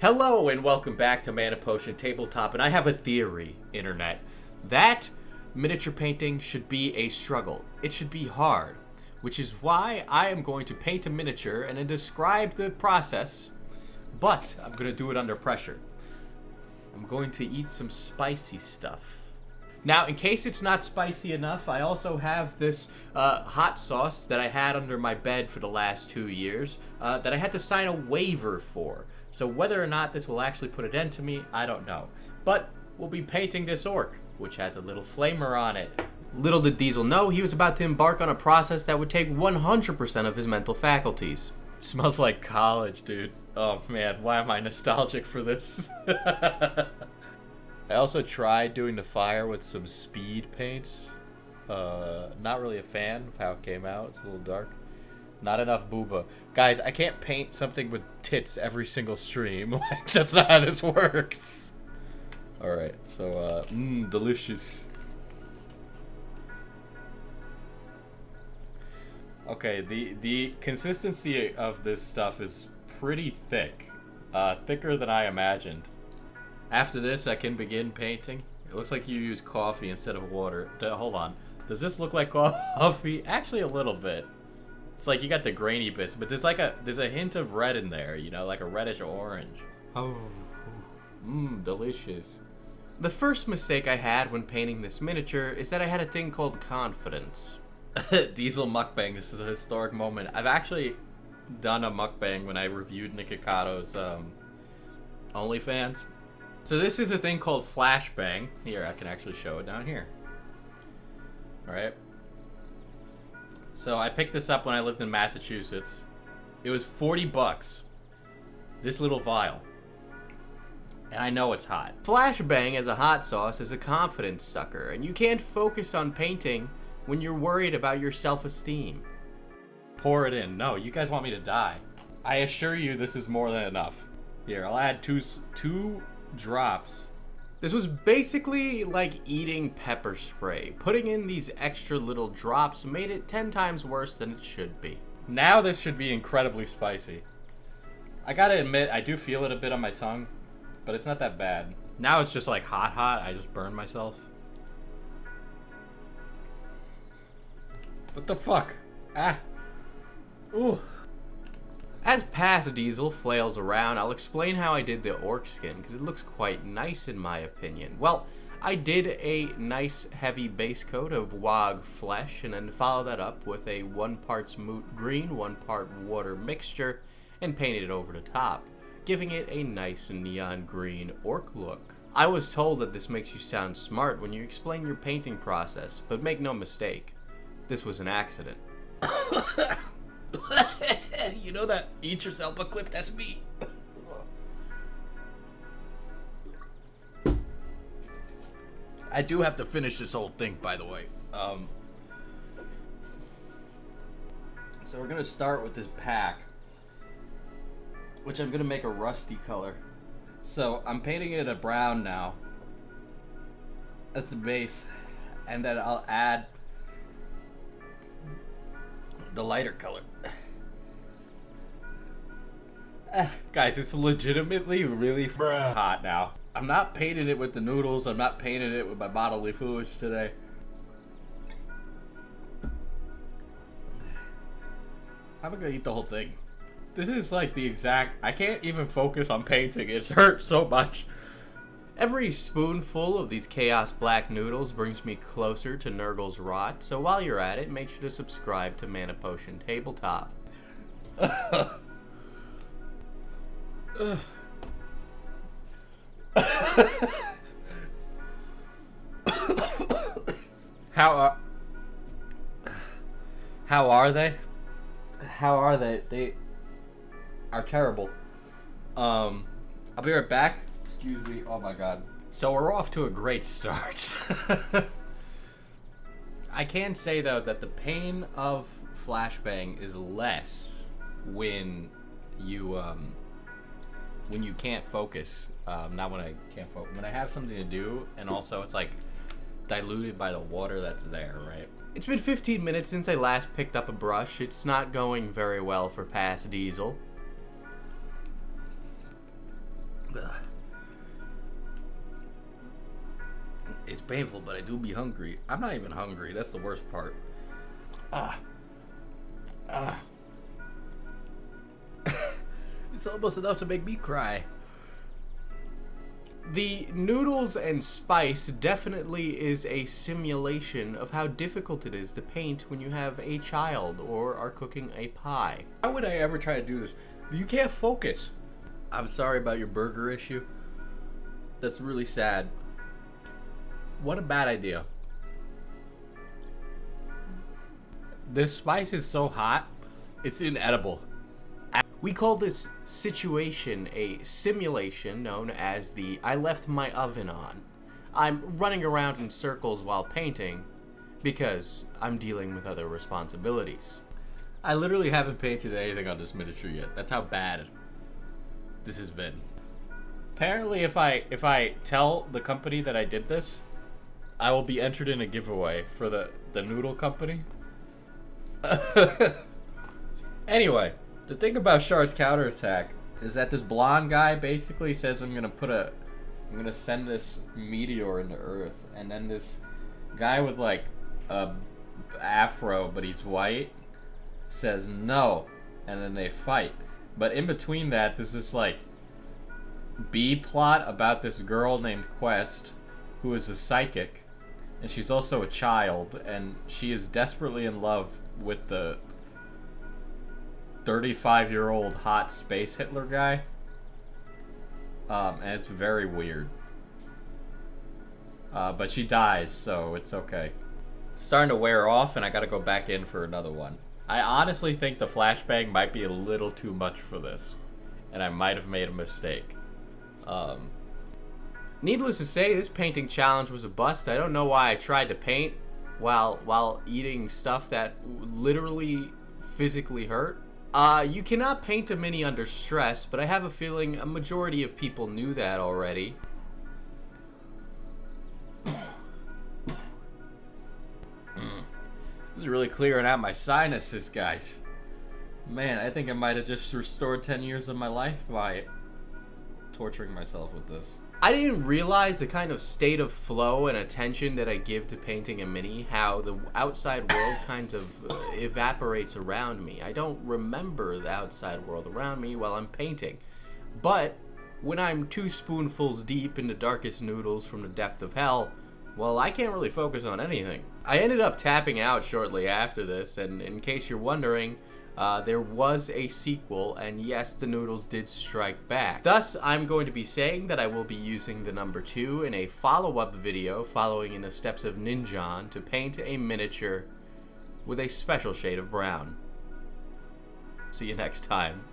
Hello and welcome back to Mana Potion Tabletop, and I have a theory, Internet, that miniature painting should be a struggle. It should be hard, which is why I am going to paint a miniature and then describe the process, but I'm going to do it under pressure. I'm going to eat some spicy stuff. Now, in case it's not spicy enough, I also have this hot sauce that I had under my bed for the last 2 years that I had to sign a waiver for. So whether or not this will actually put an end to me, I don't know. But we'll be painting this orc, which has a little flamer on it. Little did Diesel know he was about to embark on a process that would take 100% of his mental faculties. Smells like college, dude. Oh man, why am I nostalgic for this? I also tried doing the fire with some speed paints. Not really a fan of how it came out. It's a little dark. Not enough booba. Guys, I can't paint something with tits every single stream. That's not how this works. Alright, so, delicious. Okay, the consistency of this stuff is pretty thick. Thicker than I imagined. After this, I can begin painting. It looks like you use coffee instead of water. Hold on. Does this look like coffee? Actually, a little bit. It's like you got the grainy bits, but there's a hint of red in there, you know, like a reddish orange. Oh, delicious. The first mistake I had when painting this miniature is that I had a thing called confidence. Diesel mukbang, this is a historic moment. I've actually done a mukbang when I reviewed Nikocato's OnlyFans. So this is a thing called flashbang. Here, I can actually show it down here. Alright. So I picked this up when I lived in Massachusetts. It was $40. This little vial. And I know it's hot. Flashbang as a hot sauce is a confidence sucker, and you can't focus on painting when you're worried about your self-esteem. Pour it in. No, you guys want me to die. I assure you this is more than enough. Here, I'll add two drops. This was basically like eating pepper spray. Putting in these extra little drops made it 10 times worse than it should be. Now this should be incredibly spicy. I gotta admit, I do feel it a bit on my tongue, but it's not that bad. Now it's just like hot. I just burned myself. What the fuck? Ah. Ooh. As past Diesel flails around, I'll explain how I did the orc skin, because it looks quite nice in my opinion. Well, I did a nice heavy base coat of wog flesh, and then followed that up with a 1 parts moot green, 1 part water mixture, and painted it over the top, giving it a nice neon green orc look. I was told that this makes you sound smart when you explain your painting process, but make no mistake, this was an accident. You know that Eat Yourself a clip? That's me. I do have to finish this whole thing, by the way. So we're gonna start with this pack, which I'm gonna make a rusty color. So I'm painting it a brown now. That's the base, and then I'll add the lighter color. Guys, it's legitimately really hot now. I'm not painting it with the noodles. I'm not painting it with my bodily fluids today. I'm gonna eat the whole thing. This is like the exact... I can't even focus on painting. It hurts so much. Every spoonful of these Chaos Black noodles brings me closer to Nurgle's rot, so while you're at it, make sure to subscribe to Mana Potion Tabletop. How are they? How are they? They are terrible. I'll be right back. Excuse me. Oh my god. So we're off to a great start. I can say though that the pain of flashbang is less when you can't focus. Not when I can't focus. When I have something to do, and also it's like diluted by the water that's there, right? It's been 15 minutes since I last picked up a brush. It's not going very well for past Diesel. It's painful, but I do be hungry. I'm not even hungry. That's the worst part. It's almost enough to make me cry. The noodles and spice definitely is a simulation of how difficult it is to paint when you have a child or are cooking a pie. Why would I ever try to do this? You can't focus. I'm sorry about your burger issue. That's really sad. What a bad idea. This spice is so hot, it's inedible. We call this situation a simulation known as the I left my oven on. I'm running around in circles while painting because I'm dealing with other responsibilities. I literally haven't painted anything on this miniature yet. That's how bad this has been. Apparently if I tell the company that I did this, I will be entered in a giveaway for the noodle company. Anyway, the thing about Char's counterattack is that this blonde guy basically says I'm gonna send this meteor into Earth, and then this guy with like a afro but he's white says no, and then they fight. But in between that, there's this like B plot about this girl named Quest who is a psychic, and she's also a child, and she is desperately in love with the 35-year-old hot space Hitler guy. And it's very weird. But she dies, so it's okay. It's starting to wear off, and I gotta go back in for another one. I honestly think the flashbang might be a little too much for this, and I might have made a mistake. Needless to say, this painting challenge was a bust. I don't know why I tried to paint while eating stuff that literally physically hurt. You cannot paint a mini under stress, but I have a feeling a majority of people knew that already. This is really clearing out my sinuses, guys. Man, I think I might have just restored 10 years of my life by torturing myself with this. I didn't realize the kind of state of flow and attention that I give to painting a mini, how the outside world kind of evaporates around me. I don't remember the outside world around me while I'm painting. But when I'm 2 spoonfuls deep in the darkest noodles from the depth of hell, well, I can't really focus on anything. I ended up tapping out shortly after this, and in case you're wondering, there was a sequel, and yes, the noodles did strike back. Thus, I'm going to be saying that I will be using the number 2 in a follow-up video following in the steps of Ninjon to paint a miniature with a special shade of brown. See you next time.